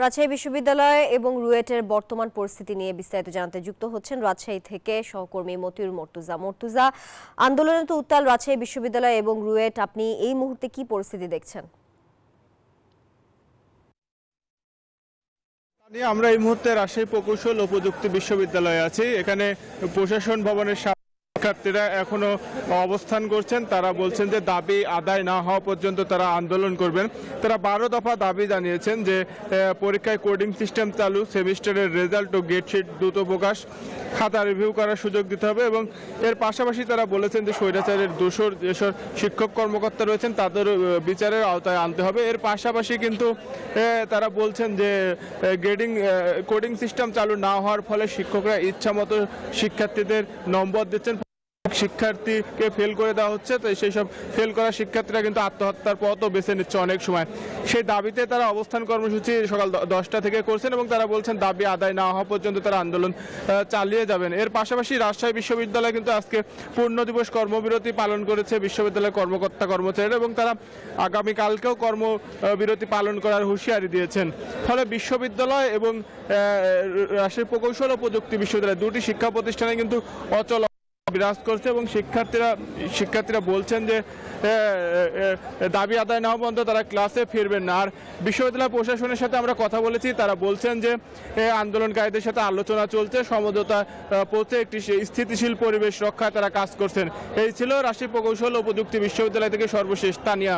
রাজশাহী বিশ্ববিদ্যালয় এবং রুয়েটের বর্তমান পরিস্থিতি নিয়ে বিস্তারিত জানাতে যুক্ত হচ্ছেন রাজশাহী থেকে সহকর্মী মতিউর মর্তুজা। আন্দোলনে তো উত্তাল রাজশাহী বিশ্ববিদ্যালয় এবং রুয়েট, আপনি এই মুহূর্তে কি পরিস্থিতি দেখছেন? আমরা এই মুহূর্তে রাজশাহী প্রকৌশল ও প্রযুক্তি বিশ্ববিদ্যালয়ে আছি। এখানে প্রশাসন ভবনের শিক্ষার্থীরা এখনো অবস্থান করছেন। তারা বলছেন যে দাবি আদায় না হওয়া পর্যন্ত তারা আন্দোলন করবেন। তারা 12 দফা দাবি জানিয়েছেন যে পরীক্ষায় কোডিং সিস্টেম চালু, সেমিস্টারের রেজাল্ট ও গেটশিট দ্রুত প্রকাশ, খাতা রিভিউ করার সুযোগ দিতে হবে এবং এর পাশাপাশি তারা বলেছেন যে স্বৈরাচারের দোষর যেসব শিক্ষক কর্মকর্তা রয়েছেন তাদের বিচারের আওতায় আনতে হবে। এর পাশাপাশি কিন্তু তারা বলছেন যে কোডিং সিস্টেম চালু না হওয়ার ফলে শিক্ষকরা ইচ্ছামতো শিক্ষার্থীদের নম্বর দিচ্ছেন, শিক্ষার্থীকে ফেল করে দেওয়া হচ্ছে। তো সেই সব ফেল করা শিক্ষার্থীরা কিন্তু আত্মহত্যার পথও বেছে নিচ্ছে অনেক সময়। সেই দাবিতে তারা অবস্থান কর্মসূচি সকাল 10টা থেকে করছেন এবং তারা বলছেন দাবি আদায় না হওয়া পর্যন্ত তারা আন্দোলন চালিয়ে যাবেন। এর পাশাপাশি রাজশাহী বিশ্ববিদ্যালয় কিন্তু আজকে পূর্ণ দিবস কর্মবিরতি পালন করেছে বিশ্ববিদ্যালয়ের কর্মকর্তা কর্মচারীরা এবং তারা আগামীকালকেও কর্মবিরতি পালন করার হুঁশিয়ারি দিয়েছেন। ফলে বিশ্ববিদ্যালয় এবং রাজশাহী প্রকৌশল ও প্রযুক্তি বিশ্ববিদ্যালয় দুটি শিক্ষা প্রতিষ্ঠানে কিন্তু অচল বিরাজ করছে এবং শিক্ষার্থীরা বলছেন যে দাবি আদায় না হওয়া পর্যন্ত তারা ক্লাসে ফিরবেন না। আর বিশ্ববিদ্যালয় প্রশাসনের সাথে আমরা কথা বলেছি, তারা বলছেন যে আন্দোলনকারীদের সাথে আলোচনা চলছে, সমঝোতা পৌঁছে একটি স্থিতিশীল পরিবেশ রক্ষায় তারা কাজ করছেন। এই ছিল রাজশাহী প্রকৌশল ও প্রযুক্তি বিশ্ববিদ্যালয় থেকে সর্বশেষ। তানিয়া।